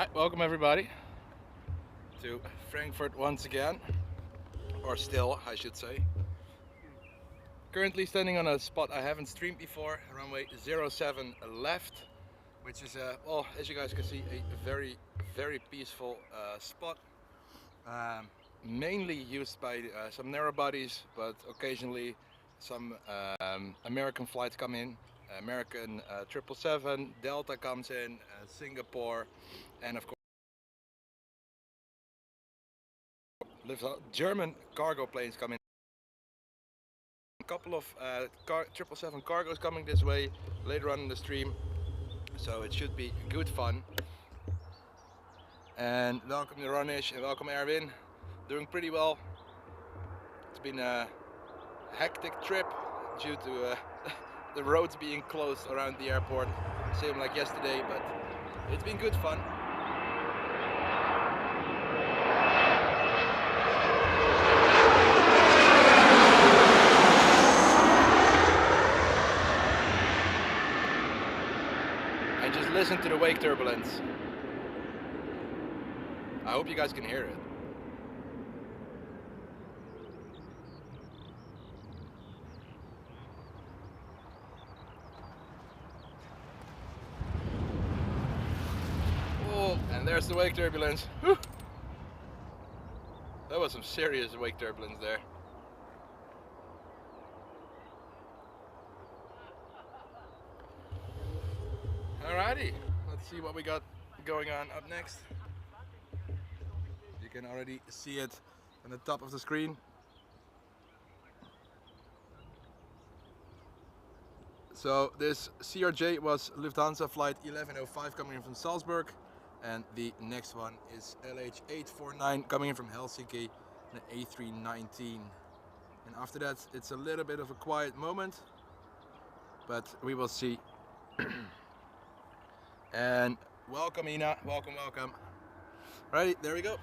Alright, welcome everybody to Frankfurt once again, or still I should say. Currently standing on a spot I haven't streamed before, runway 07 left, which is, well, as you guys can see, a very peaceful spot. Mainly used by some narrow bodies, but occasionally some American flights come in. American 777, Delta comes in, Singapore, and of course German cargo planes come in. A couple of 777 cargos coming this way later on in the stream, so it should be good fun. And welcome to Ronish and welcome Erwin. Doing pretty well. It's been a hectic trip due to the roads being closed around the airport, same like yesterday, but it's been good fun. And just listen to the wake turbulence. I hope you guys can hear it. Oh, and there's the wake turbulence. Whew. That was some serious wake turbulence there. Alrighty, let's see what we got going on up next. You can already see it on the top of the screen. So this CRJ was Lufthansa flight 1105 coming in from Salzburg, and the next one is LH849 coming in from Helsinki, the A319. And after that it's a little bit of a quiet moment, but we will see. And welcome Ina, welcome. Right, there we go.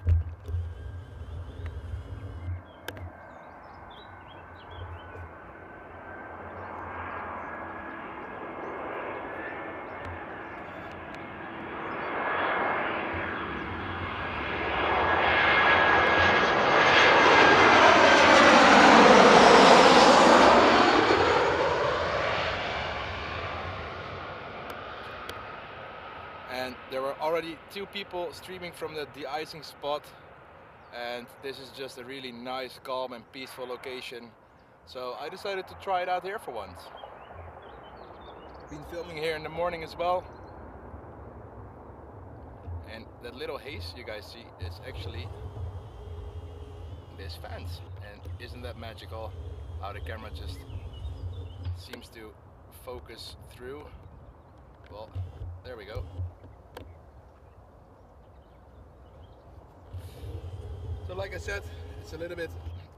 And there were already 2 people streaming from the de-icing spot, and this is just a really nice, calm and peaceful location, so I decided to try it out here for once. Been filming here in the morning as well, and that little haze you guys see is actually this fence, and isn't that magical how the camera just seems to focus through. Well, there we go. So like I said, it's a little bit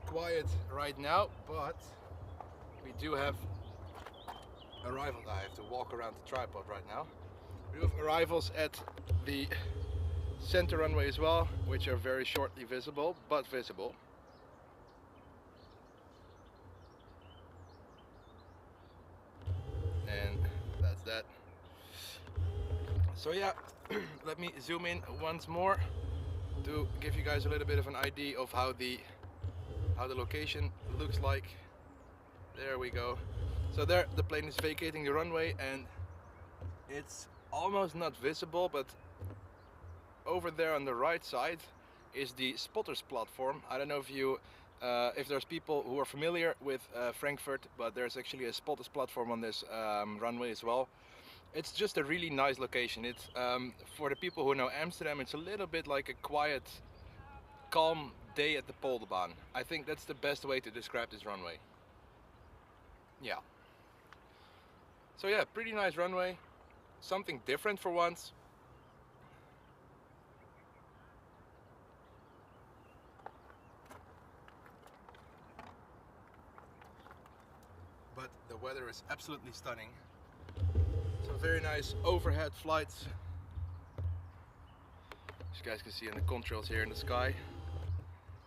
quiet right now, but we do have arrivals. I have to walk around the tripod right now. We have arrivals at the center runway as well, which are very shortly visible, but visible. And that's that. So yeah, let me zoom in once more to give you guys a little bit of an idea of how the location looks like. There we go. So there the plane is vacating the runway, and it's almost not visible, but over there on the right side is the spotters platform. I don't know if you if there's people who are familiar with Frankfurt, but there's actually a spotters platform on this runway as well. It's just a really nice location. It's for the people who know Amsterdam, it's a little bit like a quiet, calm day at the Polderbaan. I think that's the best way to describe this runway. Yeah. So yeah, pretty nice runway. Something different for once. But the weather is absolutely stunning. Some very nice overhead flights. As you guys can see in the contrails here in the sky.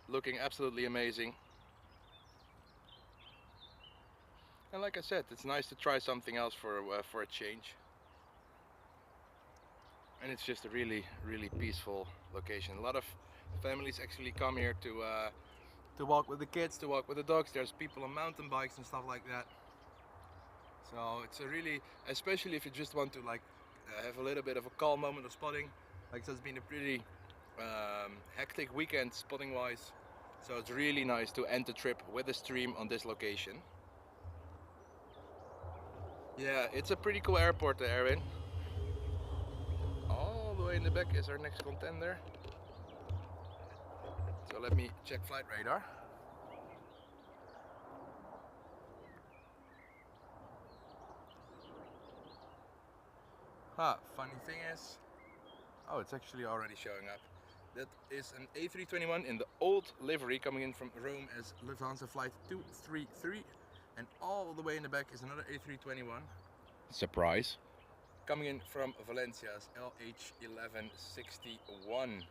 Looking absolutely amazing. And like I said, it's nice to try something else for a change. and it's just a really peaceful location. A lot of families actually come here to walk with the kids, to walk with the dogs. There's people on mountain bikes and stuff like that. So it's a really, especially if you just want to like have a little bit of a calm moment of spotting. Like, so it's been a pretty hectic weekend spotting wise. So it's really nice to end the trip with a stream on this location. Yeah, it's a pretty cool airport there, Erwin. All the way in the back is our next contender. So let me check flight radar. Funny thing is, oh, it's actually already showing up. That is an A321 in the old livery coming in from Rome as Lufthansa flight 233, and all the way in the back is another A321. Surprise! Coming in from Valencia's LH1161.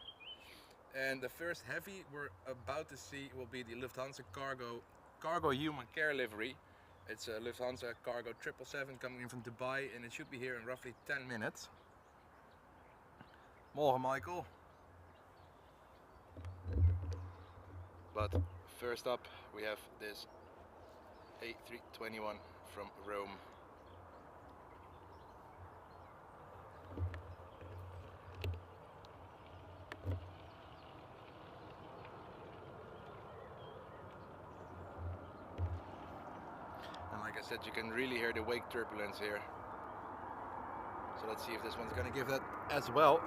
And the first heavy we're about to see will be the Lufthansa Cargo Human Care livery. It's a Lufthansa Cargo 777 coming in from Dubai, and it should be here in roughly 10 minutes. Morgen, Michael. But first up we have this A321 from Rome. And like I said, you can really hear the wake turbulence here. So let's see if this one's gonna give that as well.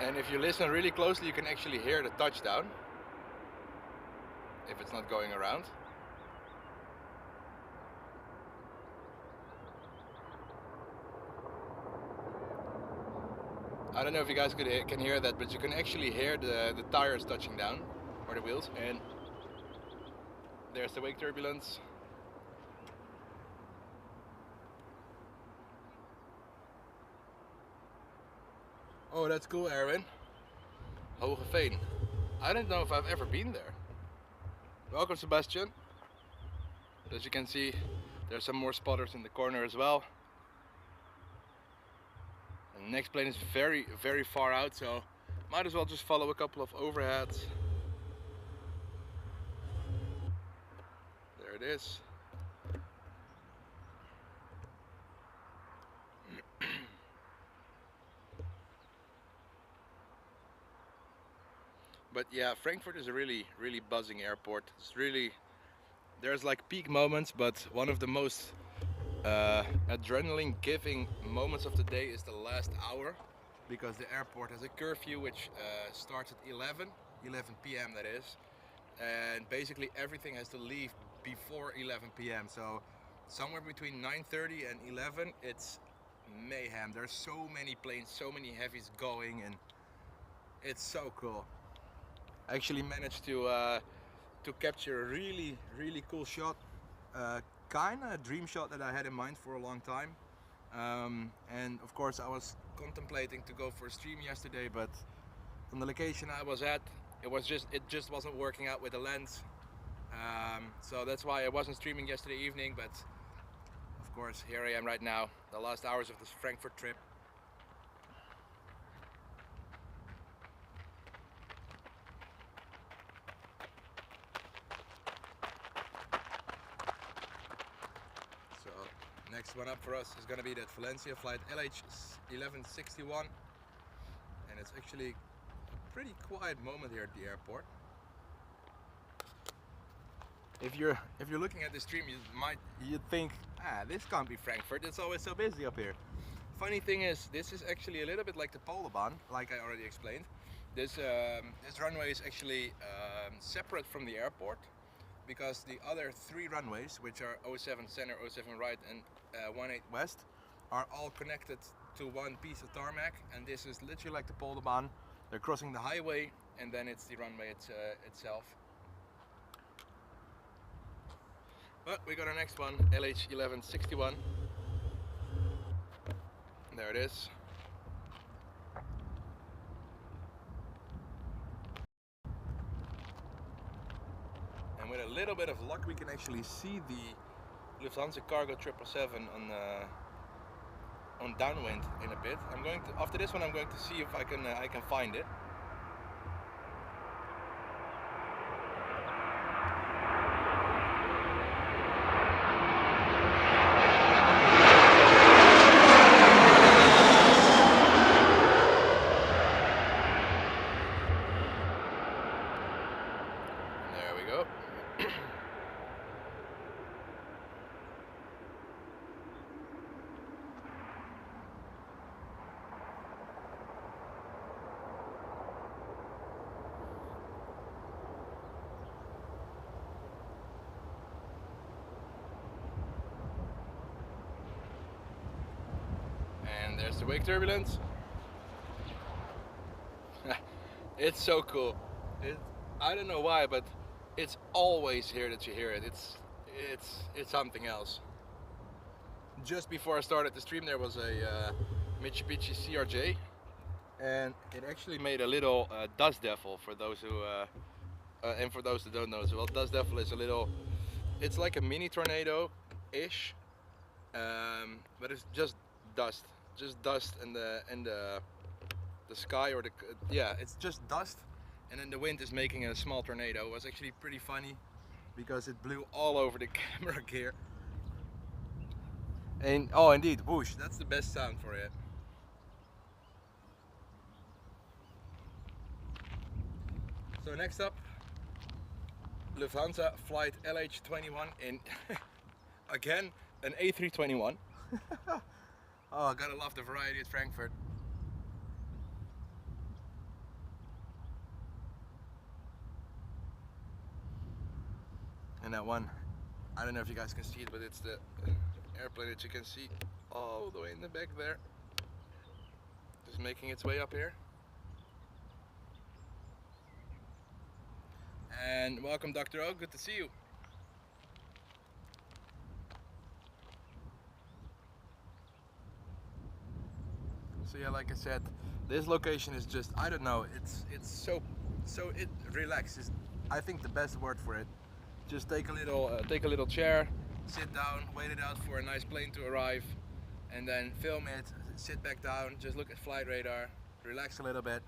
And if you listen really closely, you can actually hear the touchdown if it's not going around. I don't know if you guys can hear that, but you can actually hear the tires touching down, or the wheels, and there's the wake turbulence. Oh, that's cool, Erwin. Hogeveen. I don't know if I've ever been there. Welcome, Sebastian. As you can see, there's some more spotters in the corner as well. And the next plane is very far out, so might as well just follow a couple of overheads. There it is. But yeah, Frankfurt is a really buzzing airport. It's really, there's like peak moments, but one of the most adrenaline giving moments of the day is the last hour, because the airport has a curfew which starts at 11 p.m. that is, and basically everything has to leave before 11 p.m. so somewhere between 9:30 and 11 it's mayhem. There's so many planes, so many heavies going, and it's so cool. I actually managed to capture a really cool shot, kinda a dream shot that I had in mind for a long time, and of course I was contemplating to go for a stream yesterday, but on the location I was at, it just wasn't working out with the lens, so that's why I wasn't streaming yesterday evening. But of course here I am right now, the last hours of this Frankfurt trip. Next one up for us is going to be that Valencia flight LH1161, and it's actually a pretty quiet moment here at the airport. If you're looking at the stream, you'd think, this can't be Frankfurt, it's always so busy up here. Funny thing is, this is actually a little bit like the Polderbahn, like I already explained. This runway is actually separate from the airport, because the other 3 runways, which are 07 center, 07 right and 18 west, are all connected to one piece of tarmac, and this is literally like the Polderbahn. They're crossing the highway and then it's the runway itself. But we got our next one, LH1161. There it is. And with a little bit of luck, we can actually see the Lufthansa Cargo 777 on downwind in a bit. I'm going to, after this one, I'm going to see if I can find it. There we go. And there's the wake turbulence. It's so cool. I don't know why, but it's always here that you hear it. It's something else. Just before I started the stream, there was a Mitsubishi CRJ, and it actually made a little dust devil for those who and for those that don't know as well. Dust devil is a little, it's like a mini tornado-ish, but it's just dust and the sky, or yeah, it's just dust, and then the wind is making a small tornado. It was actually pretty funny because it blew all over the camera gear. And oh, indeed, whoosh, that's the best sound for it. So next up, Lufthansa flight LH21 in again an A321. Oh, gotta love the variety at Frankfurt. And that one, I don't know if you guys can see it, but it's the airplane that you can see all the way in the back there, just making its way up here. And welcome, Dr. O, good to see you. So yeah, like I said, this location is just, I don't know, it's so it relaxes. I think the best word for it. Just take a little chair, sit down, wait it out for a nice plane to arrive, and then film it, sit back down, just look at flight radar, relax a little bit.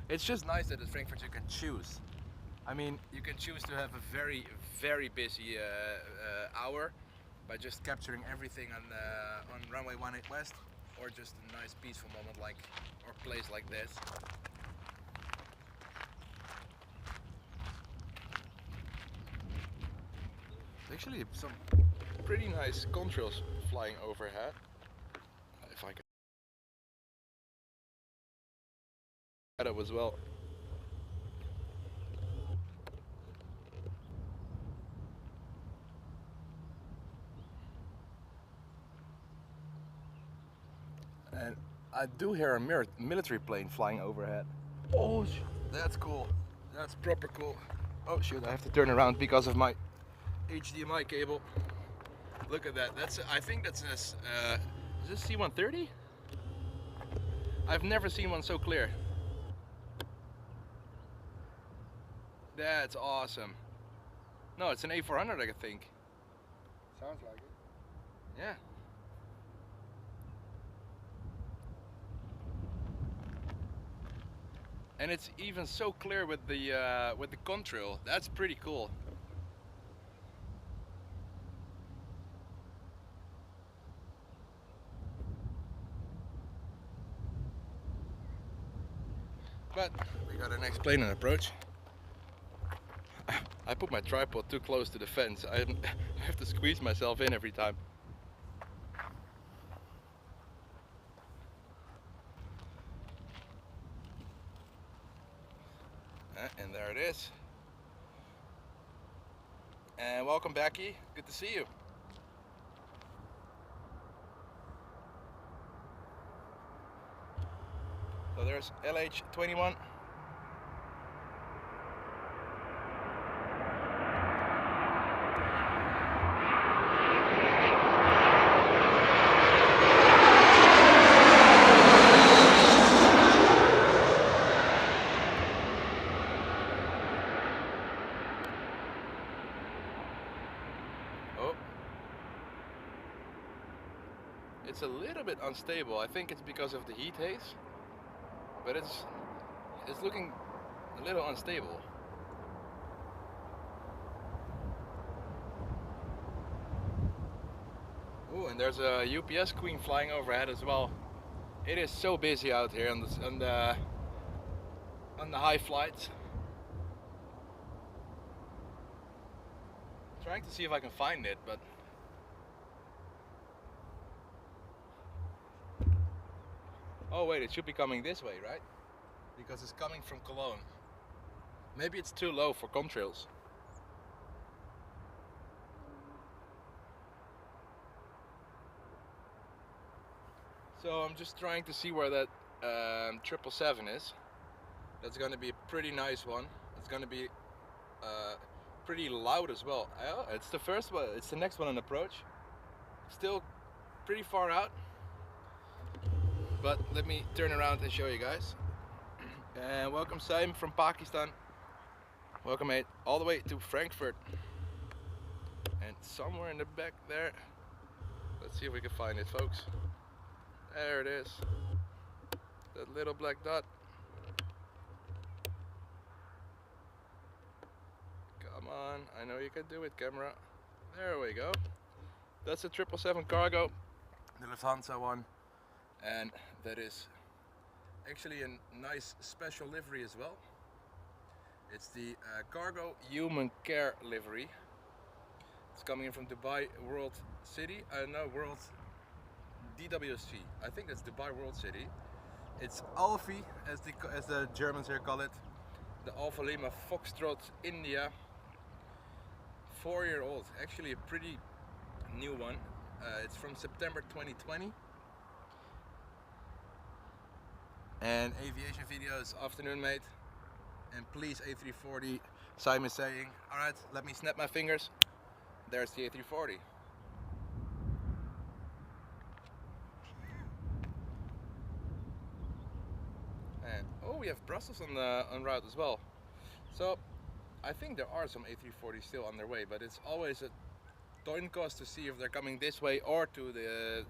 It's just nice that at Frankfurt you can choose. I mean, you can choose to have a very, very busy hour by just capturing everything on runway 18 West, or just a nice peaceful moment like, or place like this. Actually, some pretty nice contrails flying overhead. If I can add up as well. And I do hear a military plane flying overhead. Oh, that's cool. That's proper cool. Oh shoot, I have to turn around because of my HDMI cable. Look at that. That's, I think that's a, is this C-130? I've never seen one so clear. That's awesome. No, it's an A400, I think. Sounds like it. Yeah. And it's even so clear with the contrail. That's pretty cool. But we got our next plane in approach. I put my tripod too close to the fence. I have to squeeze myself in every time. And there it is. And welcome, Becky. Good to see you. So there's it's a little bit unstable. I think it's because of the heat haze, but it's looking a little unstable. Ooh, and there's a UPS Queen flying overhead as well. It is so busy out here on the high flights. Trying to see if I can find it, but oh wait, it should be coming this way, right? Because it's coming from Cologne. Maybe it's too low for contrails. So I'm just trying to see where that 777 is. That's going to be a pretty nice one. It's going to be pretty loud as well. Oh, it's the first one. It's the next one on approach. Still pretty far out. But let me turn around and show you guys. And welcome Saim from Pakistan. Welcome mate, all the way to Frankfurt. And somewhere in the back there, let's see if we can find it, folks. There it is. That little black dot. Come on, I know you can do it, camera. There we go. That's a 777 cargo, the Lufthansa one. And that is actually a nice special livery as well. It's the cargo human care livery. It's coming in from Dubai World City. No, World DWC. I think that's Dubai World City. It's Alfie, as the Germans here call it. The Alpha Lima Foxtrot India. 4-year-old. Actually a pretty new one. It's from September 2020. And aviation videos, afternoon mate. And please A340, Simon is saying. Alright, let me snap my fingers. There's the A340. And oh, we have Brussels on route as well. So I think there are some A340s still on their way, but it's always a coin cost to see if they're coming this way or to the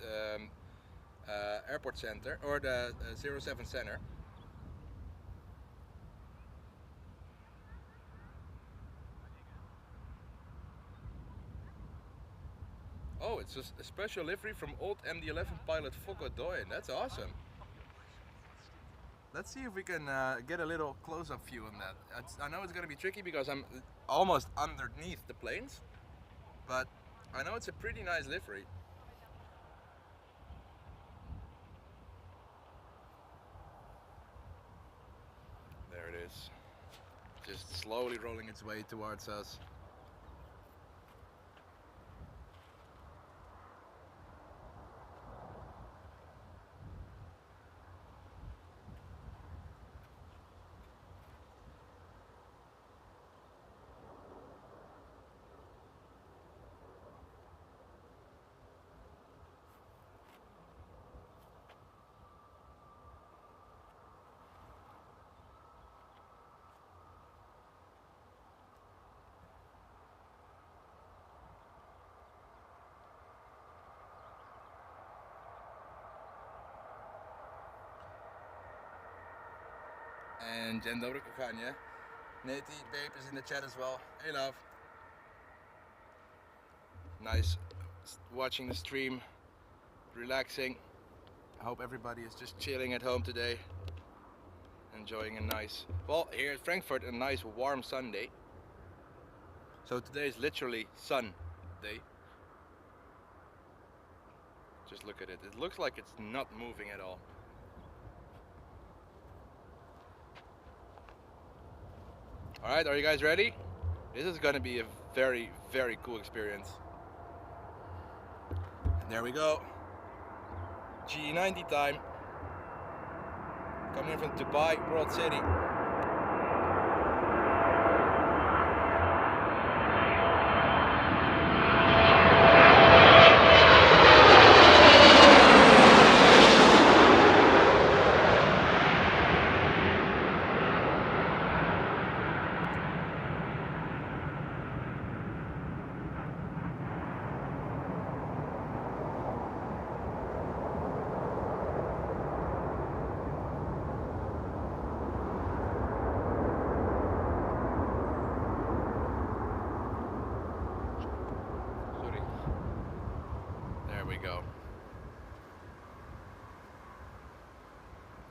airport center or the 07 center. Oh, it's a special livery from old MD-11 pilot Foucault Doyen. That's awesome. Let's see if we can get a little close-up view on that. I know it's going to be tricky because I'm almost underneath the planes, but I know it's a pretty nice livery. There it is. Just slowly rolling its way towards us. And Jen dobry kochanie. Neti babe is in the chat as well. Hey love. Nice watching the stream, relaxing. I hope everybody is just chilling at home today, enjoying a nice, well, here at Frankfurt, a nice warm Sunday. So today is literally sun day. Just look at it. It looks like it's not moving at all. Alright, are you guys ready? This is gonna be a very, very cool experience. And there we go. G90 time. Coming in from Dubai World City.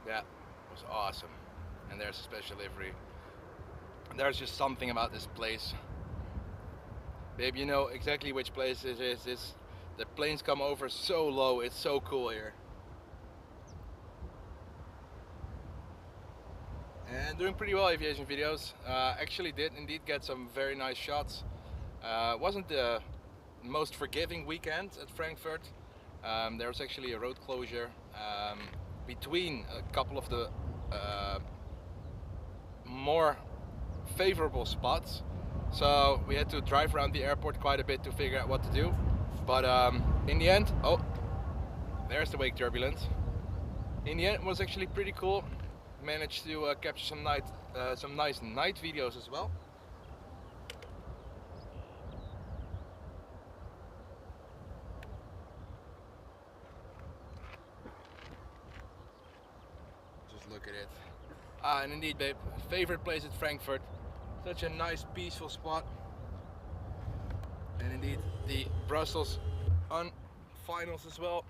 Yeah, it was awesome. And there's a special livery. There's just something about this place. Babe, you know exactly which place this is. The planes come over so low, it's so cool here. And doing pretty well aviation videos. Actually did indeed get some very nice shots. Wasn't the most forgiving weekend at Frankfurt. There was actually a road closure between a couple of the more favorable spots. So we had to drive around the airport quite a bit to figure out what to do. But in the end, oh, there's the wake turbulence. In the end, it was actually pretty cool. Managed to capture some nice night videos as well. Just look at it. And indeed, babe, favorite place at Frankfurt. Such a nice, peaceful spot. And indeed, the Brussels on finals as well.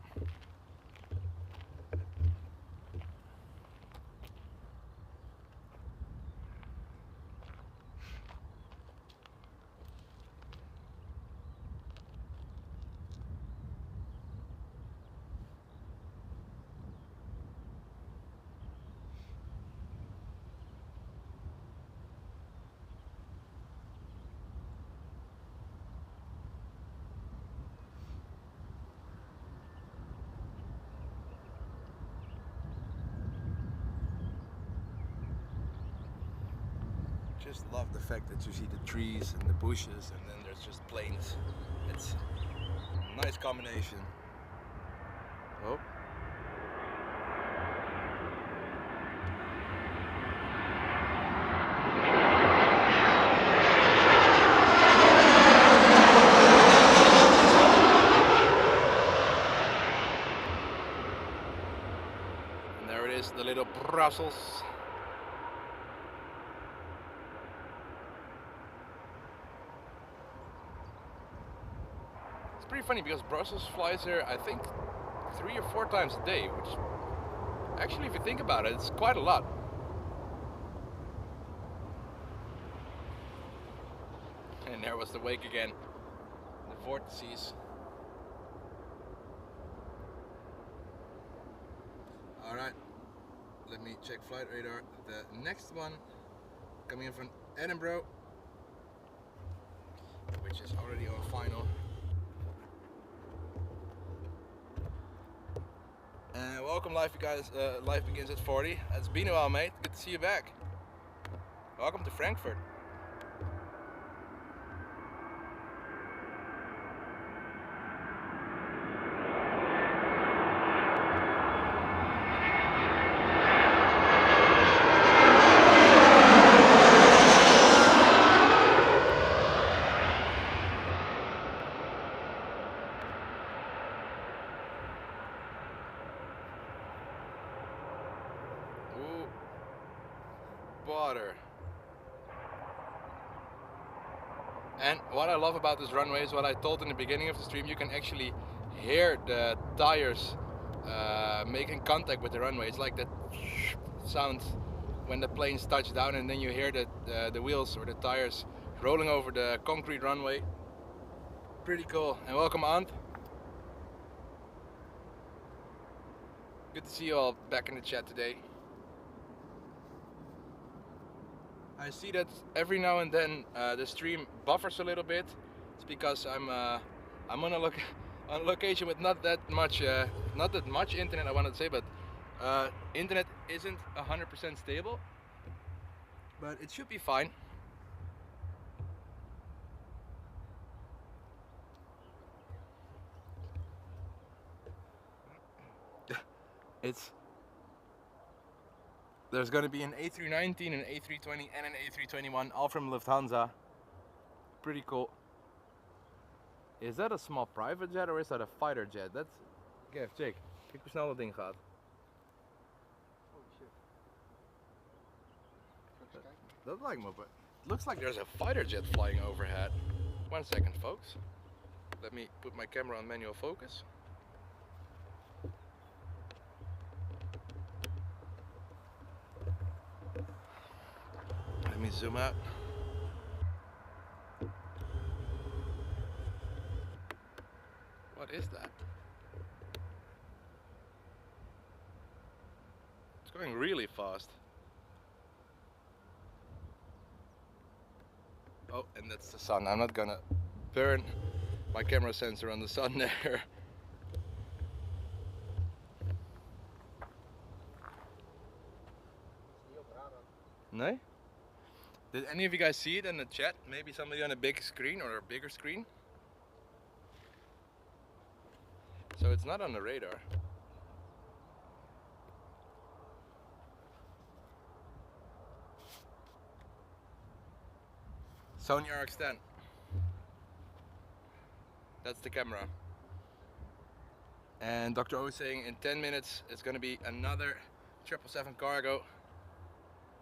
Just love the fact that you see the trees and the bushes and then there's just planes. It's a nice combination. Oh. And there it is, the little Brussels. It's pretty funny because Brussels flies here, I think, 3 or 4 times a day, which actually, if you think about it, it's quite a lot. And there was the wake again, the vortices. Alright, let me check flight radar. The next one coming in from Edinburgh, which is already on final. And welcome, life, you guys. Life begins at 40. It's been a while, mate. Good to see you back. Welcome to Frankfurt. Water. And what I love about this runway is what I told in the beginning of the stream. You can actually hear the tires making contact with the runway. It's like that sound when the planes touch down, and then you hear the wheels or the tires rolling over the concrete runway. Pretty cool. And welcome, Aunt. Good to see you all back in the chat today. I see that every now and then the stream buffers a little bit. It's because I'm on a location with not that much internet, I wanted to say, but internet isn't 100% stable, but it should be fine. There's going to be an A319, an A320 and an A321, all from Lufthansa. Pretty cool. Is that a small private jet or is that a fighter jet? That's... Kev, check. Kijk hoe snel dat ding gaat. Holy shit. Dat lijkt me... Looks like there's a fighter jet flying overhead. 1 second, folks. Let me put my camera on manual focus. me zoom out. What is that? It's going really fast. Oh, and that's the sun. I'm not gonna burn my camera sensor on the sun there. No? Did any of you guys see it in the chat? Maybe somebody on a big screen or a bigger screen? So it's not on the radar. Sony RX-10. That's the camera. And Dr. O is saying in 10 minutes it's gonna be another 777 cargo.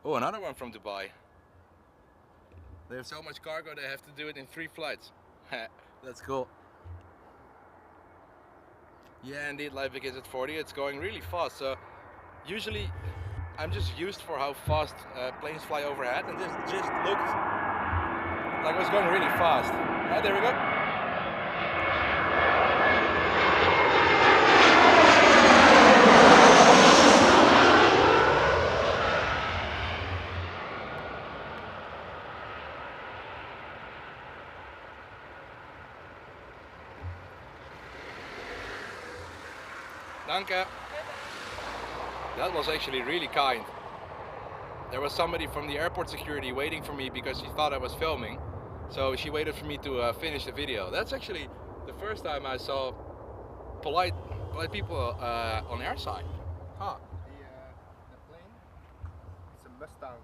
Oh, another one from Dubai. They have so much cargo they have to do it in 3 flights. That's cool. Yeah, indeed, live begins at 40. It's going really fast. So usually I'm just used for how fast planes fly overhead, and this just looked like it was going really fast. Right, there we go. Danke. That was actually really kind. There was somebody from the airport security waiting for me because she thought I was filming. So she waited for me to finish the video. That's actually the first time I saw polite people on airside. Huh. The plane, it's a Mustang.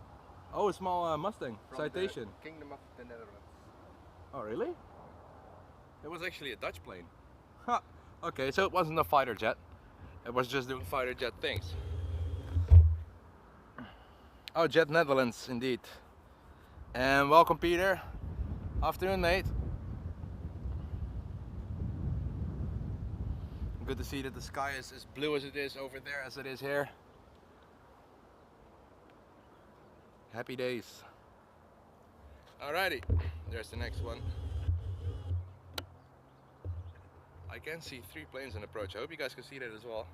Oh, a small Mustang. From Citation. the Kingdom of the Netherlands. Oh, really? It was actually a Dutch plane. Huh. Okay, so it wasn't a fighter jet. It was just doing fighter jet things. Oh, Jet Netherlands, indeed. And welcome, Peter. Afternoon, mate. Good to see that the sky is as blue as it is over there as it is here. Happy days. Alrighty, there's the next one. I can see 3 planes in approach. I hope you guys can see that as well.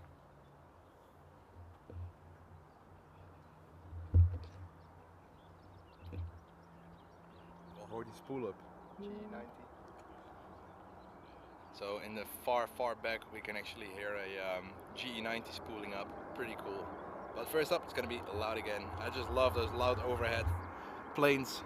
I'll hold die spoel up. G90. So in the far back we can actually hear a GE90 spooling up. Pretty cool. But first up, it's gonna be loud again. I just love those loud overhead planes.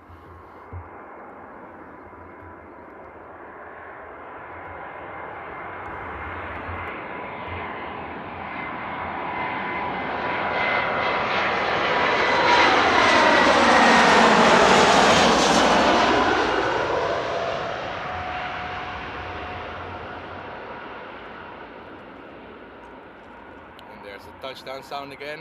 There's the touchdown sound again.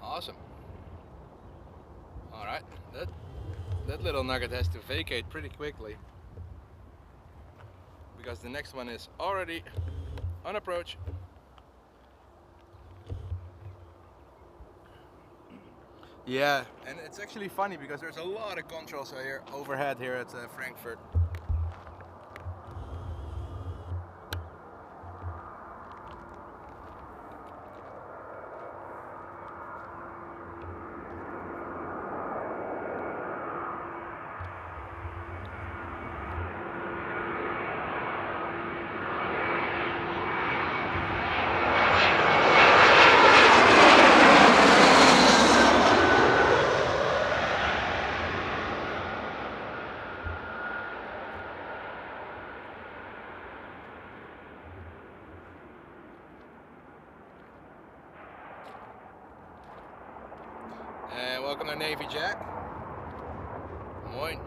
Awesome. All right, that little nugget has to vacate pretty quickly because the next one is already on approach. Yeah, and it's actually funny because there's a lot of controls here overhead here at Frankfurt. And welcome to Navy Jack. Moin.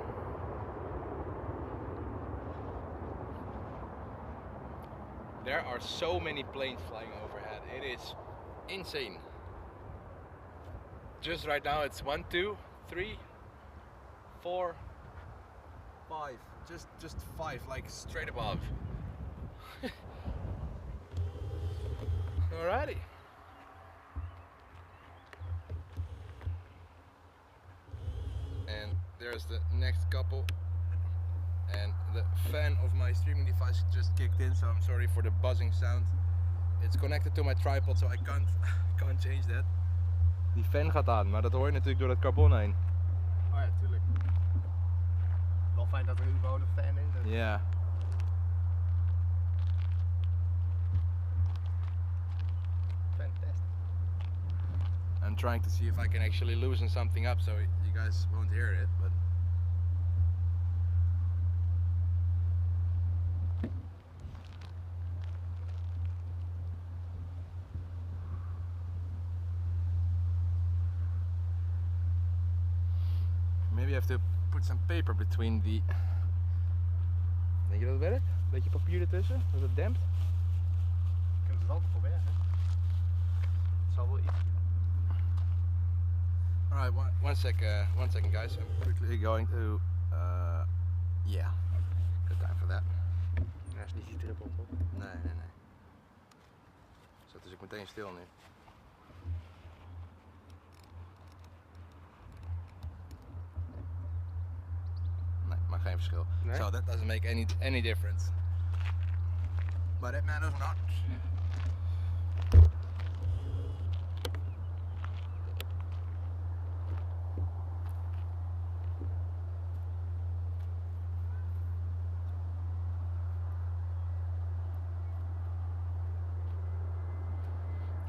There are so many planes flying overhead. It is insane. Just right now it's 1, 2, 3, 4, 5. Just 5, like straight above. Alrighty. And there's the next couple. And the fan of my streaming device just kicked in, so I'm sorry for the buzzing sound. It's connected to my tripod, so I can't change that. Die fan gaat aan, maar dat hoor je natuurlijk door het carbon heen. Oh ja, tuurlijk. Wel fijn dat er überhaupt een fan in zit. Yeah. Fantastic. I'm trying to see if I can actually loosen something up so you guys won't hear it, but maybe I have to put some paper between the... Denk je dat het werkt? Beetje papier ertussen, dat het dempt? Kunnen we het altijd proberen, hè? Het zal wel iets. Alright, one second guys, I'm quickly going to... yeah, good time for that. Ja, is niet die triple toch? Nee. Zet dus ik meteen stil nu. Nee, maar geen verschil. Nee? So that doesn't make any difference. But it matters not.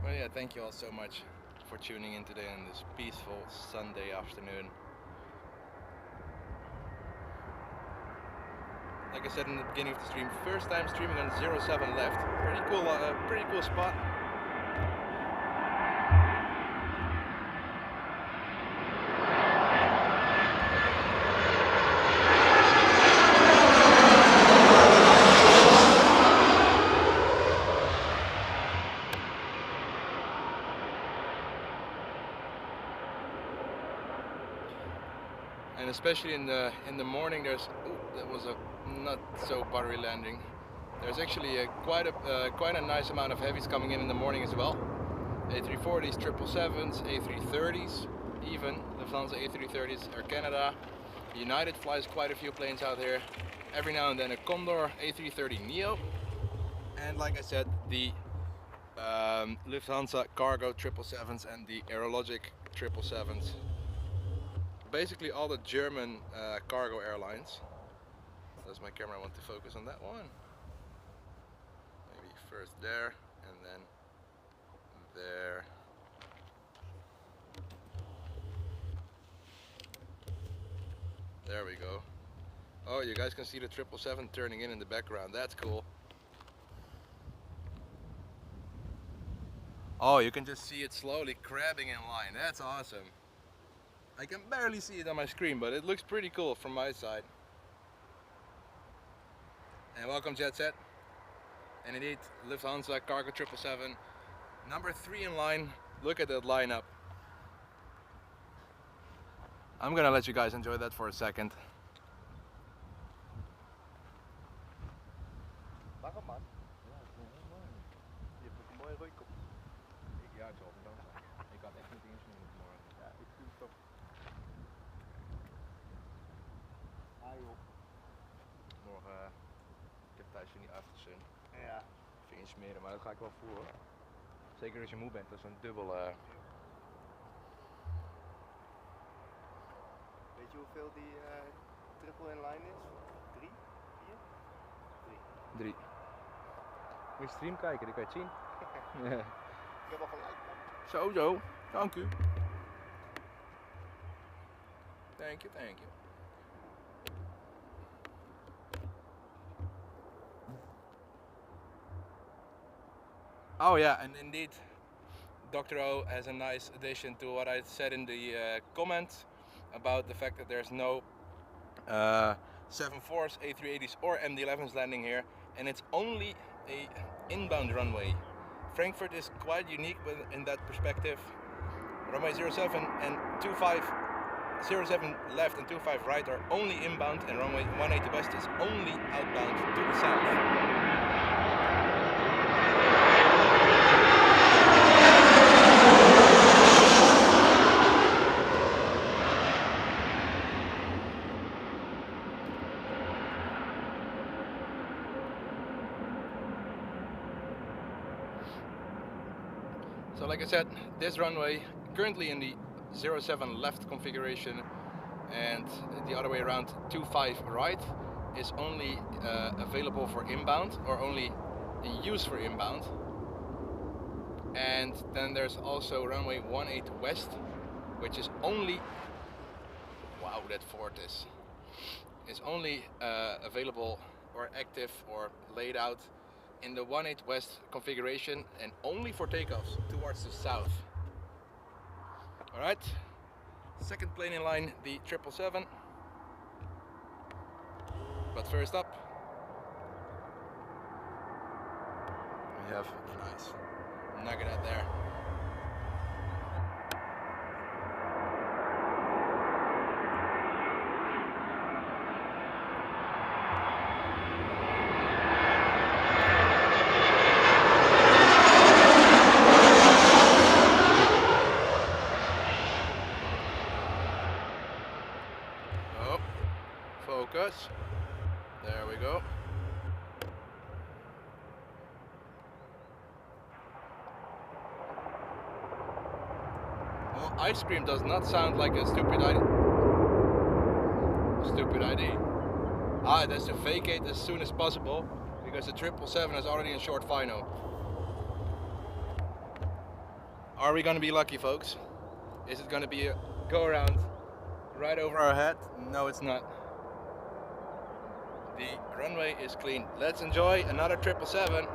Well, yeah, thank you all so much for tuning in today on this peaceful Sunday afternoon. Like I said in the beginning of the stream, first time streaming on 07 left. Pretty cool spot. And especially in the morning, that was a not so buttery landing. There's actually quite a nice amount of heavies coming in the morning as well. A340s, 777s, A330s, even Lufthansa A330s, Air Canada. United flies quite a few planes out here. Every now and then a Condor A330 Neo. And like I said, the Lufthansa cargo 777s and the Aerologic 777s. Basically all the German cargo airlines. Does my camera want to focus on that one? Maybe first there and then there. There we go. Oh, you guys can see the 777 turning in the background. That's cool. Oh, you can just see it slowly crabbing in line. That's awesome. I can barely see it on my screen, but it looks pretty cool from my side. And welcome Jet Set. And indeed, Lufthansa Cargo 777, number 3 in line. Look at that lineup. I'm gonna let you guys enjoy that for a second. Waarom man? Ja, dat is heel mooi. Je hebt een mooie reuk op. Ja, het zal wel dan zijn. Ik had echt niet insmeren vanmorgen. Ja, ik doe het toch. Ah joh. Morgen, ik heb thuis weer niet afgezien. Ja. Even insmeren, maar dat ga ik wel voeren. Zeker als je moe bent, dat is een dubbel... Weet je hoeveel die triple in line is? 3? 4? 3. 3. Moet je stream kijken, dan kan je het zien. Ik heb al gelijk man. Zo, dank u. Thank you. Oh yeah, and indeed, Dr. O has a nice addition to what I said in the comments about the fact that there's no 74s, A380s or MD-11s landing here, and it's only a inbound runway. Frankfurt is quite unique in that perspective. Runway 07 and 25 07 left and 25 right are only inbound, and runway 180 west is only outbound to the south. So like I said, this runway currently in the 07 left configuration and the other way around 25 right is only available for inbound, or only in use for inbound. And then there's also runway 18 west, which is only, wow, that fort is only available or active or laid out in the 18 west configuration and only for takeoffs towards the south. Alright, second plane in line, the 777. But first up, we have a nice nugget out there. Focus. There we go. Well, ice cream does not sound like a stupid idea. Ah, that's to vacate as soon as possible because the 777 is already in short final. Are we going to be lucky, folks? Is it going to be a go around right over our head? No, it's not. The runway is clean. Let's enjoy another 777.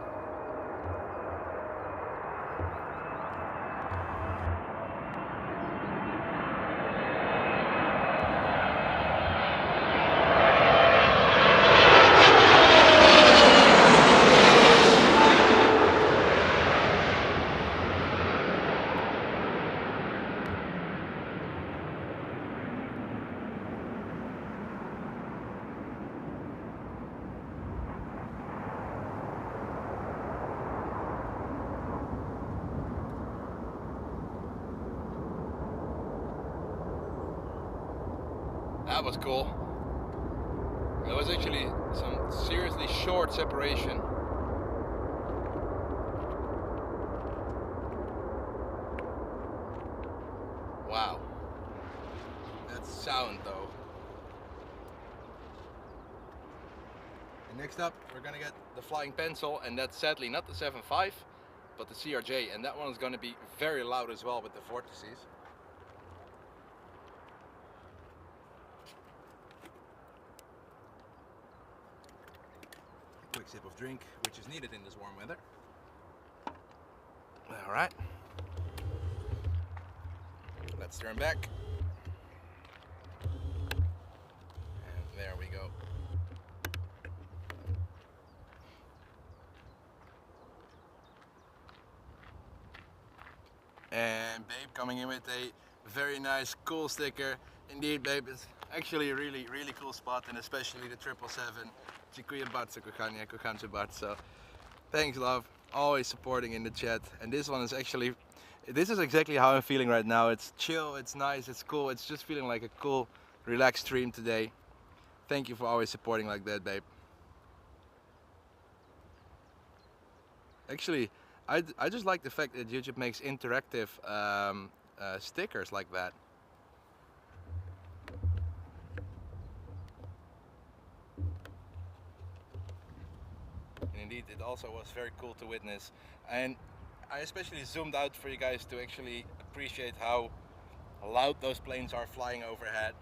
That was cool. There was actually some seriously short separation. Wow. That sound though. And next up we're gonna get the flying pencil, and that's sadly not the 7.5 but the CRJ, and that one is gonna be very loud as well with the vortices. Quick sip of drink, which is needed in this warm weather. Alright. Let's turn back. And there we go. And babe coming in with a very nice cool sticker. Indeed babe, it's actually a really cool spot, and especially the 777. Dziękuję bardzo kochanie, kocham cię bardzo. Thanks love, always supporting in the chat. And this one is actually, this is exactly how I'm feeling right now. It's chill, it's nice, it's cool. It's just feeling like a cool, relaxed stream today. Thank you for always supporting like that, babe. Actually, I just like the fact that YouTube makes interactive stickers like that. And indeed, it also was very cool to witness. And I especially zoomed out for you guys to actually appreciate how loud those planes are flying overhead.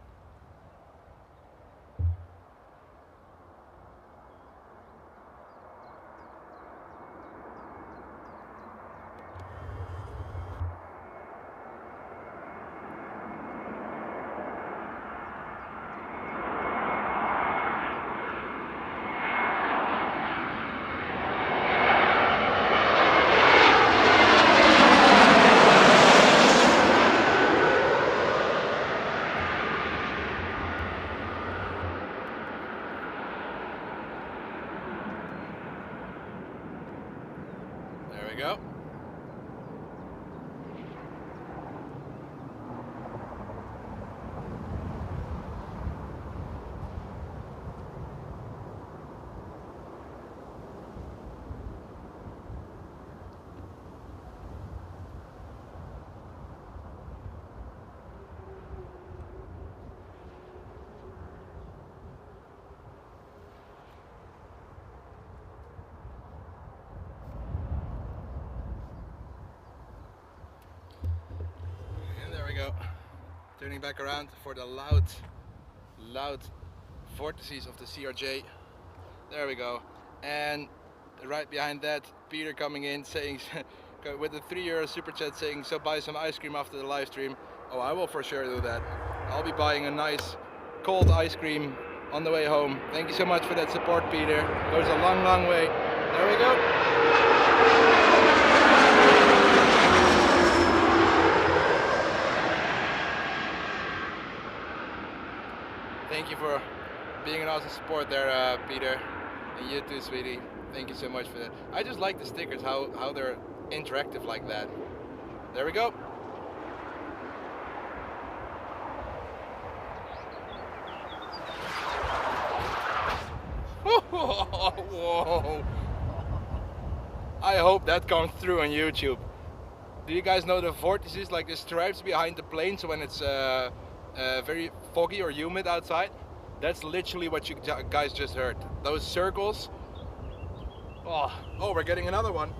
Turning back around for the loud vortices of the CRJ. There we go. And right behind that, Peter coming in saying, with a €3 super chat saying, so buy some ice cream after the live stream. Oh, I will for sure do that. I'll be buying a nice cold ice cream on the way home. Thank you so much for that support, Peter. Goes a long, long way. There we go. Thank you for being an awesome support there, Peter. And you too, sweetie. Thank you so much for that. I just like the stickers, how they're interactive like that. There we go. Whoa. I hope that comes through on YouTube. Do you guys know the vortices, like the stripes behind the plane, so when it's very foggy or humid outside? That's literally what you guys just heard. Those circles. Oh, we're getting another one.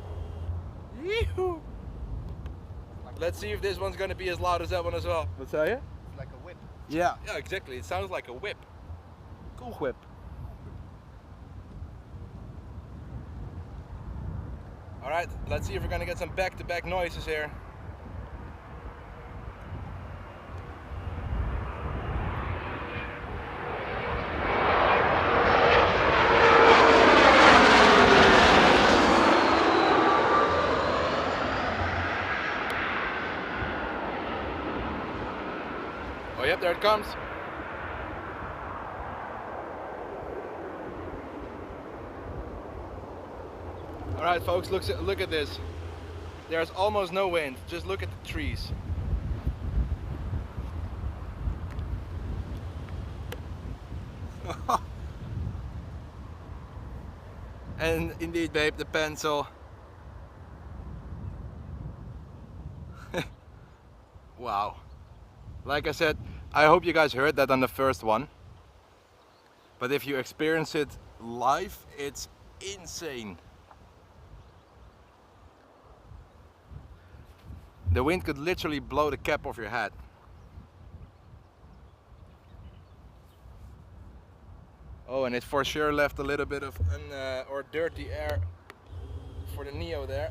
Yee-hoo. Let's see if this one's gonna be as loud as that one as well. What's that? It's like a whip. Yeah, exactly. It sounds like a whip. Cool whip. All right, let's see if we're gonna get some back-to-back noises here. Oh, yep, there it comes. All right, folks, look at this. There's almost no wind. Just look at the trees. And indeed, babe, the pencil. Wow. Like I said, I hope you guys heard that on the first one. But if you experience it live, it's insane. The wind could literally blow the cap off your hat. Oh, and it for sure left a little bit of or dirty air for the Neo there.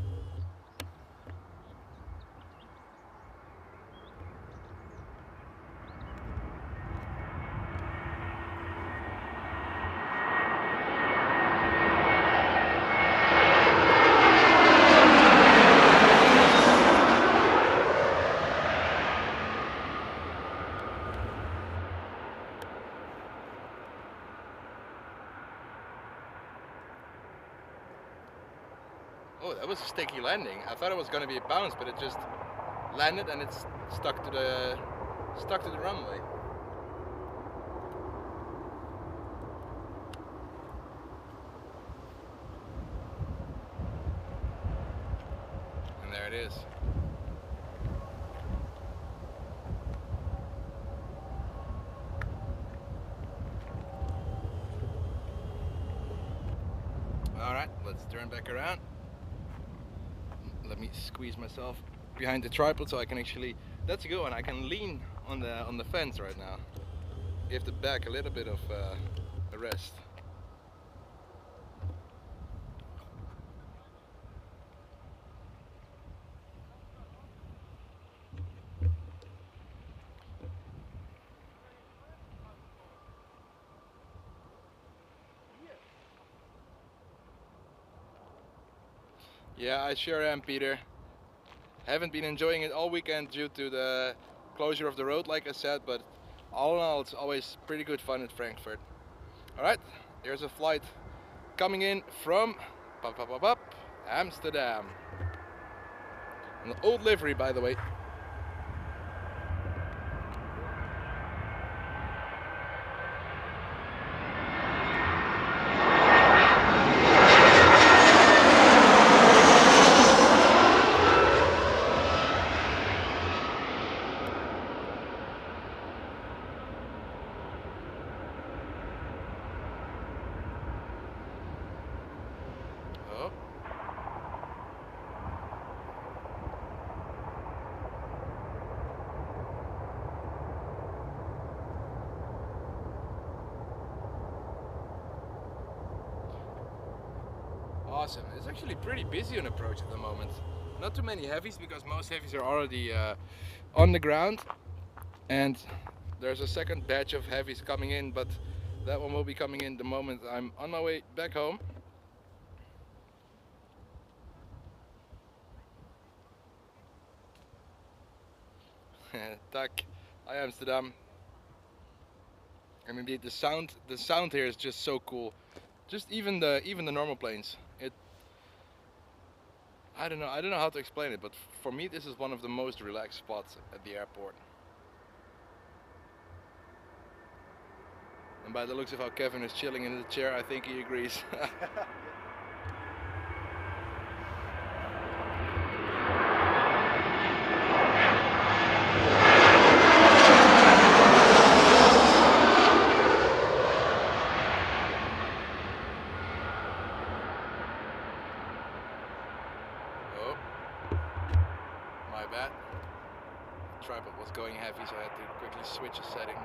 Oh, that was a sticky landing. I thought it was going to be a bounce, but it just landed and it's stuck to the runway. And there it is. All right, let's turn back around. Let me squeeze myself behind the tripod so I can actually, that's a good one, I can lean on the fence right now. Give the back a little bit of a rest. Yeah, I sure am, Peter. Haven't been enjoying it all weekend due to the closure of the road, like I said, but all in all, it's always pretty good fun at Frankfurt. Alright, there's a flight coming in from Amsterdam. An old livery, by the way. awesome. It's actually pretty busy on approach at the moment. Not too many heavies because most heavies are already on the ground, and there's a second batch of heavies coming in, but that one will be coming in the moment I'm on my way back home. Tak, hi Amsterdam. And indeed the sound here is just so cool. Just even the normal planes. I don't know how to explain it, but for me this is one of the most relaxed spots at the airport. And by the looks of how Kevin is chilling in the chair, I think he agrees. Oh, my bad. The tripod was going heavy, so I had to quickly switch a setting.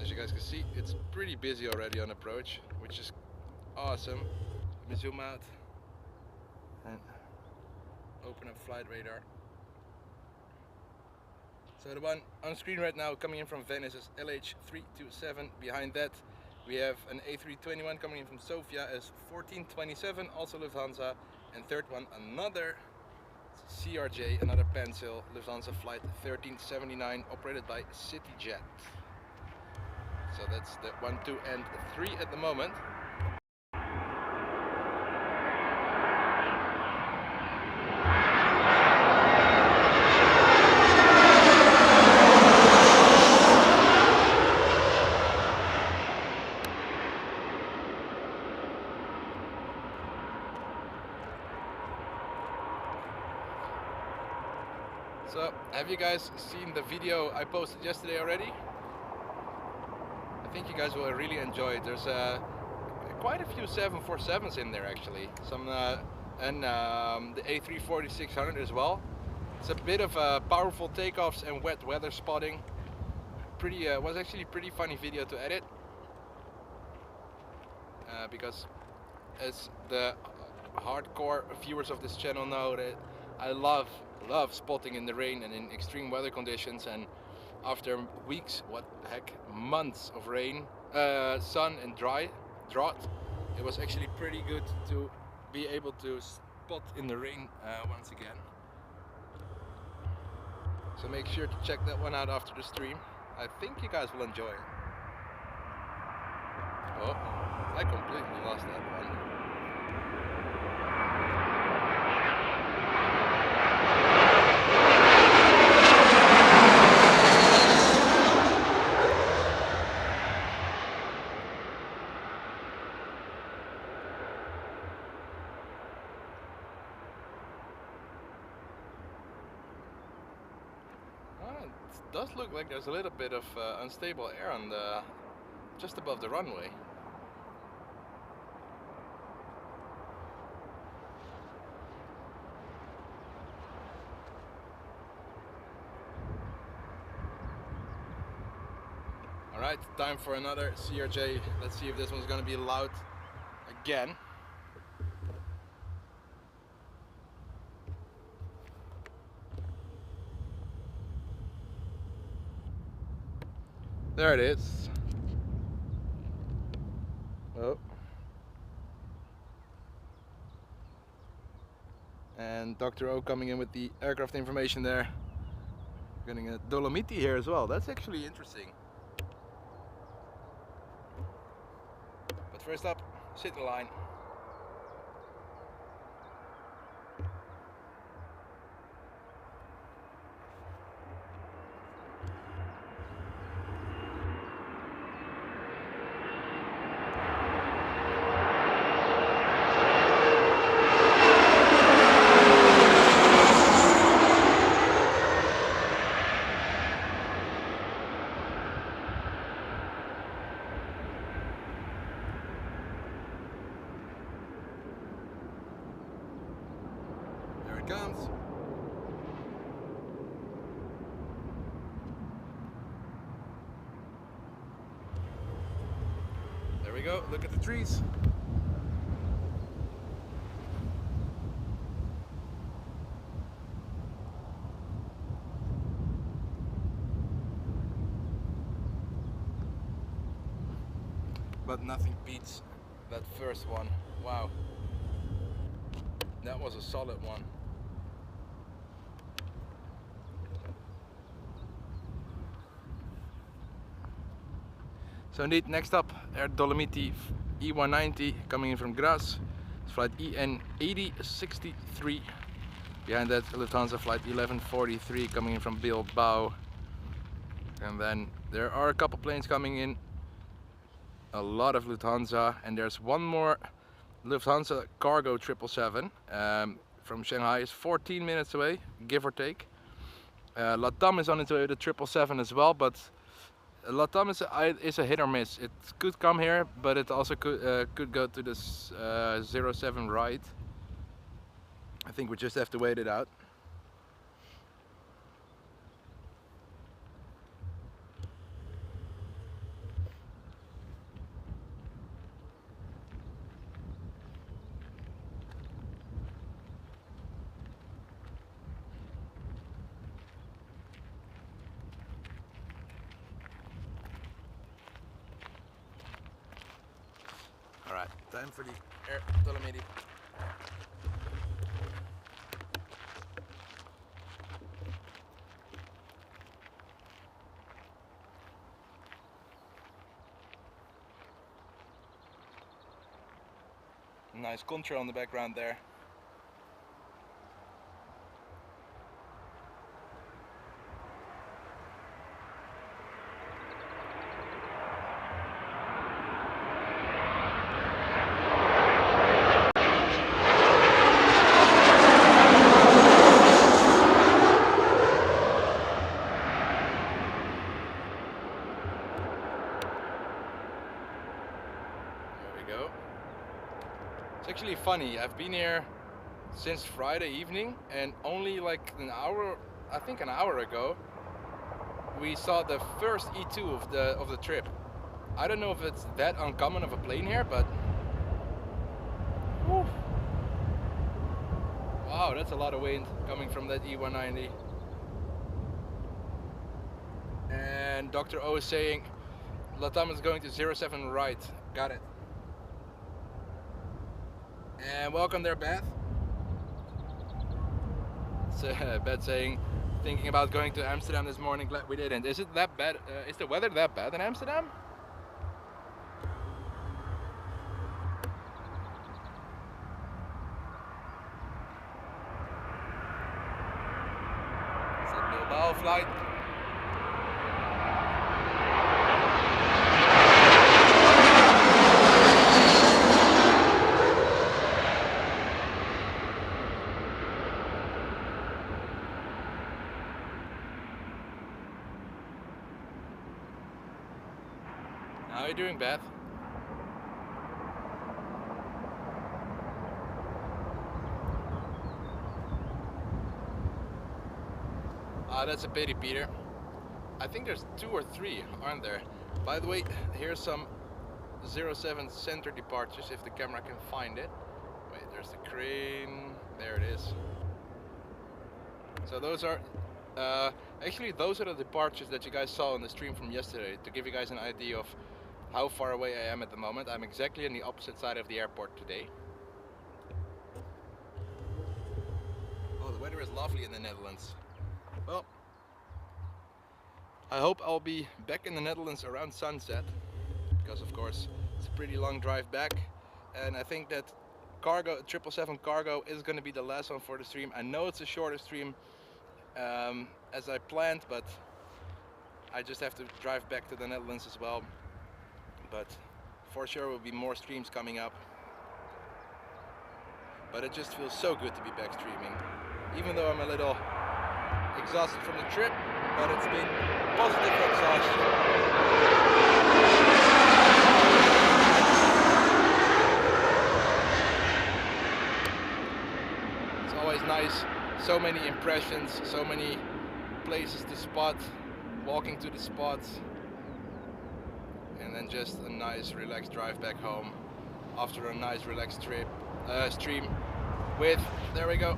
As you guys can see, it's pretty busy already on approach, which is awesome. Let me zoom out and open up flight radar. So the one on screen right now coming in from Venice is LH327. Behind that we have an A321 coming in from Sofia as 1427, also Lufthansa. And third one, another CRJ, another Pencil, Lufthansa flight 1379, operated by CityJet. So that's the 1, 2 and 3 at the moment. So, have you guys seen the video I posted yesterday already? I think you guys will really enjoy it. There's quite a few 747s in there actually. Some and the A340-600 as well. It's a bit of powerful takeoffs and wet weather spotting. Pretty was actually a pretty funny video to edit because as the hardcore viewers of this channel know that I love spotting in the rain and in extreme weather conditions, and after weeks, what the heck, months of rain, sun and drought, it was actually pretty good to be able to spot in the rain once again. So make sure to check that one out after the stream. I think you guys will enjoy it. Oh, I completely lost that one. It does look like there's a little bit of unstable air on the just above the runway. Alright, time for another CRJ. Let's see if this one's gonna be loud again. There it is. Oh. And Dr. O coming in with the aircraft information there. Getting a Dolomiti here as well. That's actually interesting. But first up, sit in line. comes. There we go, look at the trees. But nothing beats that first one. Wow. That was a solid one. So indeed, next up, Air Dolomiti E190 coming in from Graz. It's flight EN8063. Behind that, Lufthansa flight 1143 coming in from Bilbao. And then there are a couple planes coming in. A lot of Lufthansa, and there's one more Lufthansa cargo 777 from Shanghai. Is 14 minutes away, give or take. Latam is on its way with the 777 as well, but Latam is a hit or miss. It could come here, but it also could go to this 07 right. I think we just have to wait it out. Alright, time for the Air Dolomiti. Nice contour on the background there. It's actually funny, I've been here since Friday evening, and only like an hour, I think an hour ago, we saw the first E2 of the trip. I don't know if it's that uncommon of a plane here, but whew. Wow, that's a lot of wind coming from that E190. And Dr. O is saying Latam is going to 07 right. Got it. And welcome there, Beth. So, Beth saying, thinking about going to Amsterdam this morning, glad we didn't. Is it that bad? Is the weather that bad in Amsterdam? It's a Bilbao flight. How are you doing, Beth? That's a pity, Peter. I think there's 2 or 3, aren't there? By the way, here's some 07 center departures, if the camera can find it. Wait, there's the crane. There it is. So those are actually those are the departures that you guys saw on the stream from yesterday, to give you guys an idea of how far away I am at the moment. I'm exactly on the opposite side of the airport today. Oh, the weather is lovely in the Netherlands. Well, I hope I'll be back in the Netherlands around sunset, because of course it's a pretty long drive back, and I think that cargo 777 cargo is going to be the last one for the stream. I know it's a shorter stream as I planned, but I just have to drive back to the Netherlands as well. But for sure will be more streams coming up. But it just feels so good to be back streaming, even though I'm a little exhausted from the trip, but it's been positive exhaustion. It's always nice So many impressions, so many places to spot, walking to the spots, and then just a nice relaxed drive back home after a nice relaxed stream with, there we go,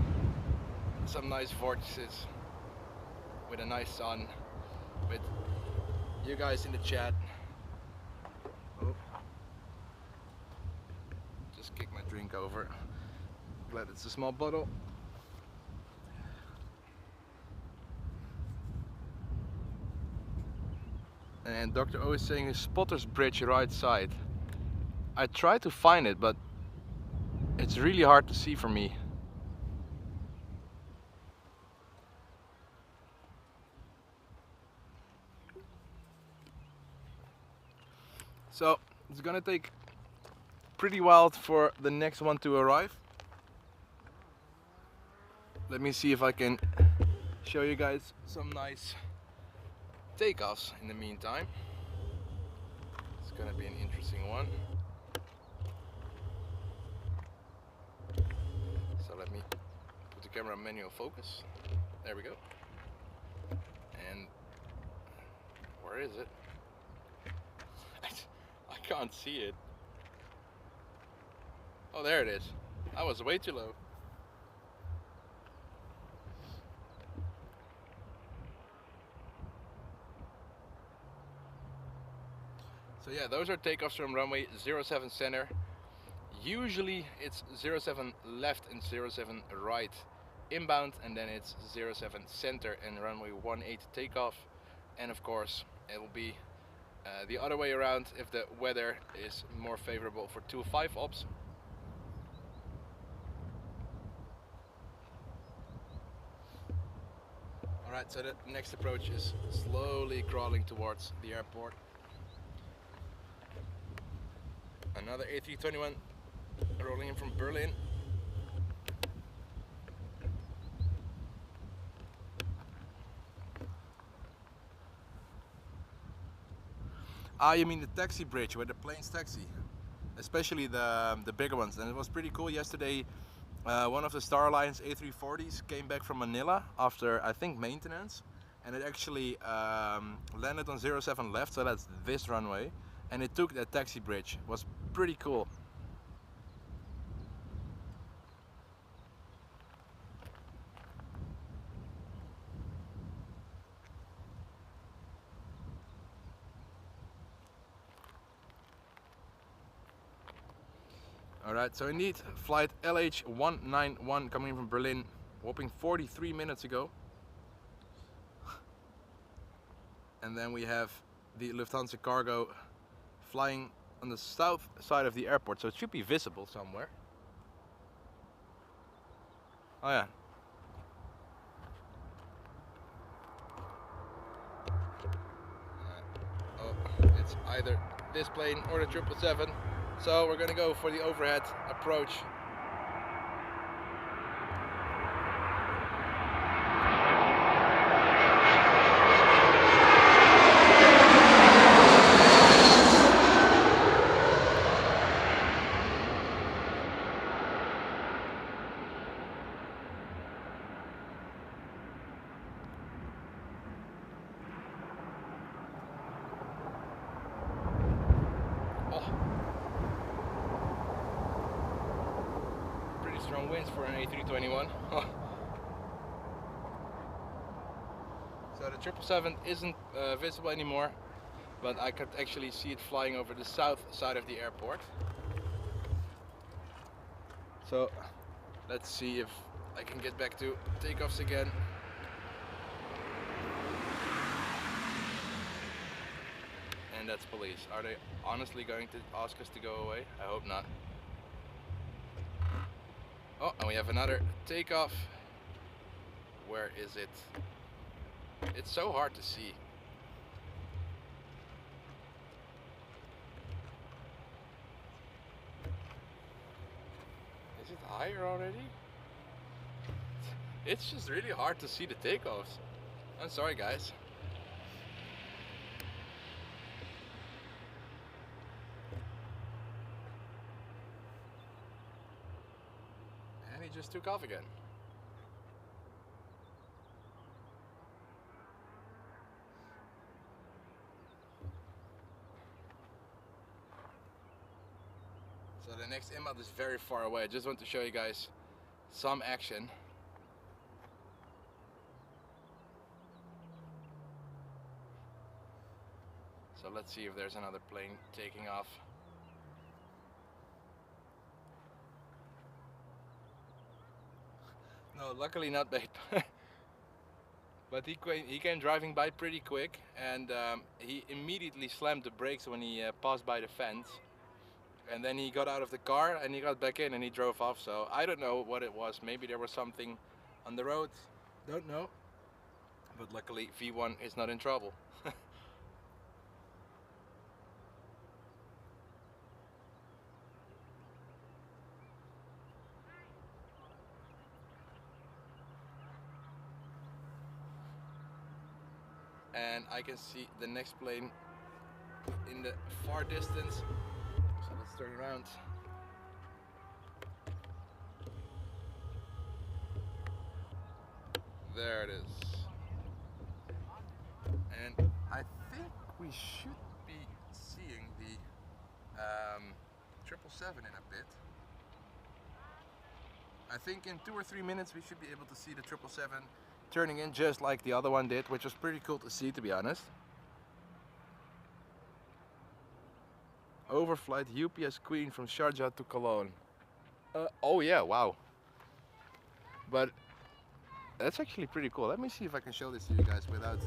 some nice vortices, with a nice sun, with you guys in the chat. Oh. Just kick my drink over. Glad it's a small bottle. And Dr. O is saying a spotter's bridge right side. I tried to find it, but it's really hard to see for me. So it's gonna take pretty while for the next one to arrive. Let me see if I can show you guys some nice takeoffs in the meantime. It's gonna be an interesting one. So let me put the camera on manual focus. There we go. And where is it? I can't see it. Oh, there it is. I was way too low. So yeah, those are takeoffs from runway 07 center. Usually it's 07 left and 07 right inbound, and then it's 07 center and runway 18 takeoff. And of course it will be the other way around if the weather is more favorable for 2-5 ops. Alright, so the next approach is slowly crawling towards the airport. Another A321 rolling in from Berlin. Ah, you mean the taxi bridge where the planes taxi, especially the bigger ones. And it was pretty cool yesterday. One of the Star Alliance A340s came back from Manila after, I think, maintenance, and it actually landed on 07 left, so that's this runway, and it took that taxi bridge. It was pretty cool. Alright, so indeed, flight LH191 coming in from Berlin, whopping 43 minutes ago. And then we have the Lufthansa cargo flying on the south side of the airport, so it should be visible somewhere. Oh yeah. Oh, it's either this plane or the 777. So we're gonna go for the overhead approach. Strong winds for an A321. So the 777 isn't visible anymore, but I could actually see it flying over the south side of the airport. So let's see if I can get back to takeoffs again. And that's police. Are they honestly going to ask us to go away? I hope not. Oh, and we have another takeoff. Where is it? It's so hard to see. Is it higher already? It's just really hard to see the takeoffs. I'm sorry, guys. Just took off again. inbound is very far away. I just want to show you guys some action. So let's see if there's another plane taking off. No, luckily not bait. But he came driving by pretty quick, and he immediately slammed the brakes when he passed by the fence. And then he got out of the car and he got back in and he drove off. So I don't know what it was. Maybe there was something on the road. Don't know. But luckily V1 is not in trouble. And I can see the next plane in the far distance. So let's turn around. There it is. And I think we should be seeing the 777 in a bit. I think in 2 or 3 minutes we should be able to see the 777 turning in just like the other one did, which was pretty cool to see, to be honest. Overflight UPS Queen from Sharjah to Cologne. Oh yeah, wow. But that's actually pretty cool. Let me see if I can show this to you guys without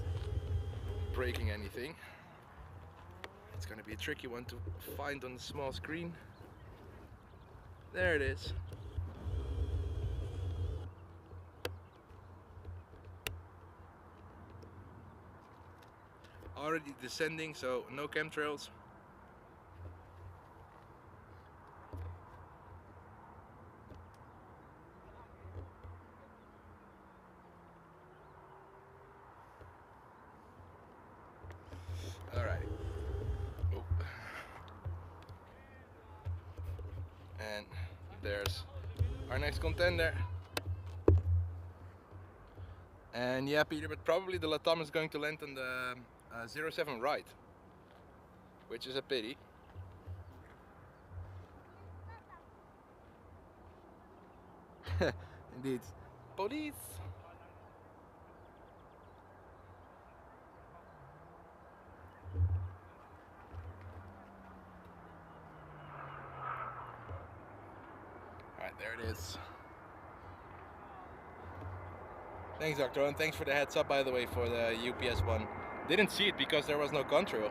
breaking anything. It's gonna be a tricky one to find on the small screen. There it is. Already descending, so no chemtrails. Alright. Oh. And there's our next contender. And yeah, Peter, but probably the Latam is going to land on the 07 right, which is a pity. Indeed. Police! Alright, there it is. Thanks, Dr. Owen. Thanks for the heads up, by the way, for the UPS one. Didn't see it because there was no contrail.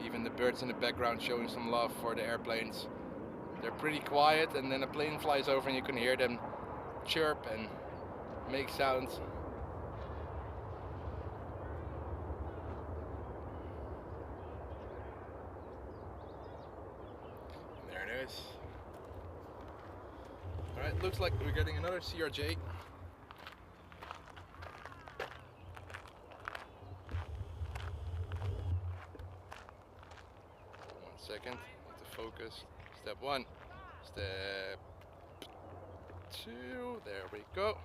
Even the birds in the background showing some love for the airplanes. They're pretty quiet, and then a plane flies over and you can hear them chirp and make sounds. There it is. Alright, looks like we're getting another CRJ. Second, need to focus. Step 1, step 2, there we go.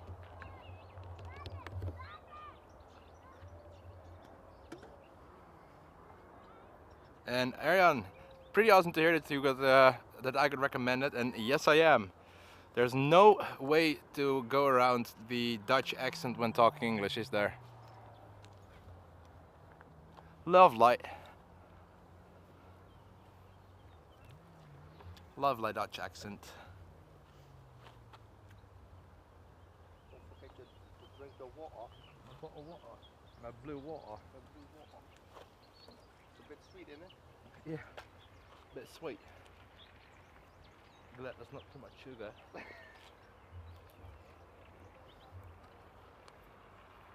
And Ariane, pretty awesome to hear that you got that I could recommend it, and yes I am. There's no way to go around the Dutch accent when talking English, is there? Lovely. Lovely Dutch accent. Don't forget to drink the water. A bottle of water. My blue water. The blue water. It's a bit sweet, isn't it? Yeah. Bit sweet. Glad there's not too much sugar.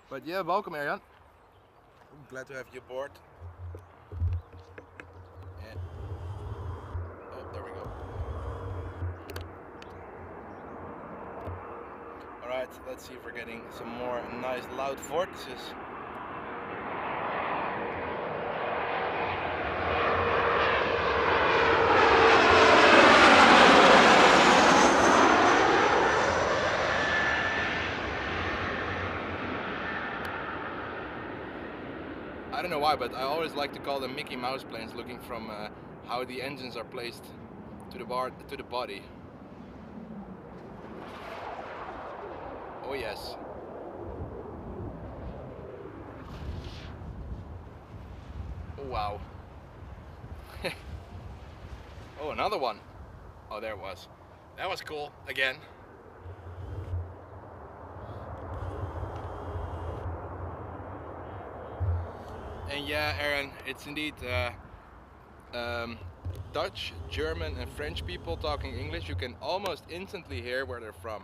But yeah, welcome Ariane. I'm glad to have you aboard. And oh, there we go. Alright, yet. Let's see if we're getting some more nice loud vortices. I don't know why, but I always like to call them Mickey Mouse planes, looking from how the engines are placed to the body. Oh yes. Oh wow. Oh, another one. Oh, there it was. That was cool again. And yeah, Aaron, it's indeed Dutch, German and French people talking English. You can almost instantly hear where they're from.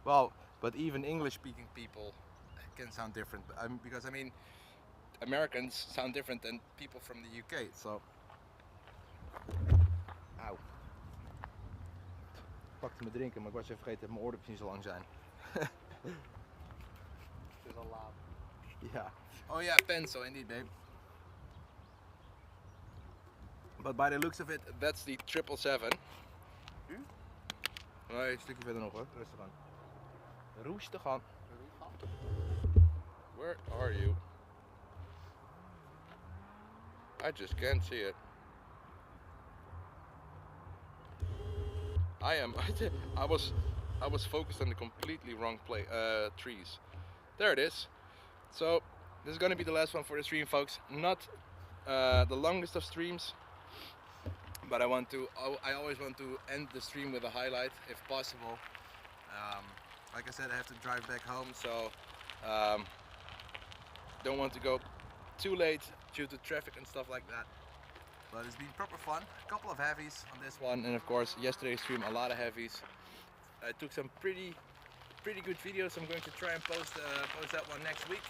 Well, but even English speaking people can sound different. Because I mean, Americans sound different than people from the UK, so... Auw. Ik pakte mijn drinken, maar ik was even vergeten dat mijn oordopjes niet zo lang zijn. Het is al laat. Ja. Oh yeah, pencil indeed, babe. But by the looks of it, that's the 777. Nee, een stukje verder nog hoor. Rustig aan. Rustig aan. Where are you? I just can't see it. I was focused on the completely wrong trees. There it is. So this is going to be the last one for the stream, folks. Not the longest of streams, but I always want to end the stream with a highlight if possible. Like I said, I have to drive back home, so don't want to go too late due to traffic and stuff like that. But it's been proper fun. A couple of heavies on this one, and of course yesterday's stream a lot of heavies. I took some pretty good videos. I'm going to try and post that one next week.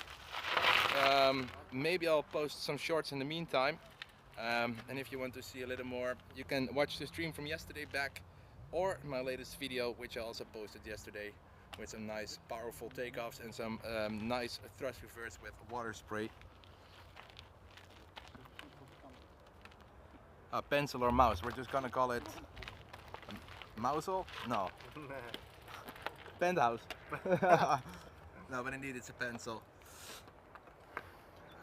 Maybe I'll post some shorts in the meantime. And if you want to see a little more, you can watch the stream from yesterday back, or my latest video, which I also posted yesterday, with some nice powerful takeoffs and some nice thrust reverse with water spray. A pencil or mouse, we're just gonna call it Mousel? No. Penthouse. No, but indeed it's a pencil.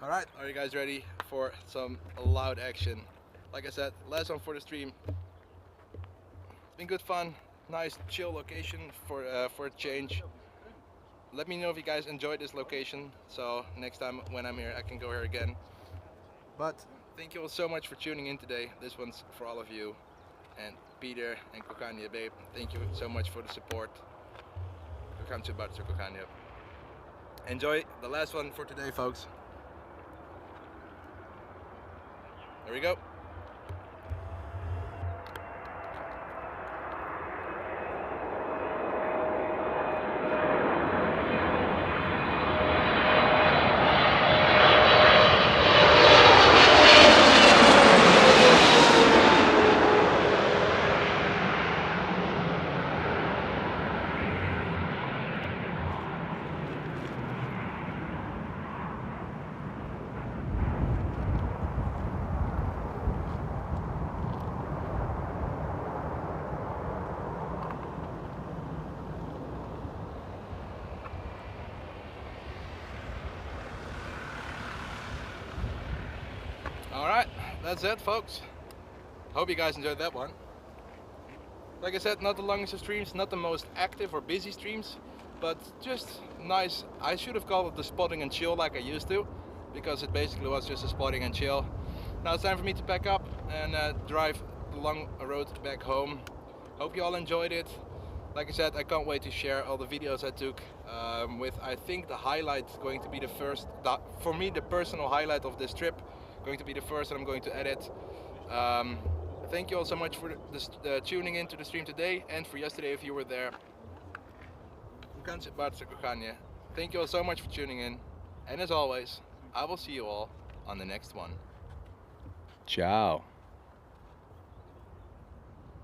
Alright, are you guys ready for some loud action? Like I said, last one for the stream. It's been good fun, nice chill location for a change. Let me know if you guys enjoyed this location, so next time when I'm here I can go here again. But thank you all so much for tuning in today. This one's for all of you. And Peter and Kokania, babe, thank you so much for the support. Enjoy the last one for today, folks. There we go. Alright, that's it, folks. Hope you guys enjoyed that one. Like I said, not the longest of streams, not the most active or busy streams, but just nice. I should have called it the spotting and chill like I used to, because it basically was just a spotting and chill. Now it's time for me to pack up and drive the long road back home. Hope you all enjoyed it. Like I said, I can't wait to share all the videos I took with, I think, the highlight going to be the first, for me, the personal highlight of this trip, going to be the first that I'm going to edit. Thank you all so much for tuning in to the stream today, and for yesterday if you were there. Thank you all so much for tuning in, and as always, I will see you all on the next one. Ciao.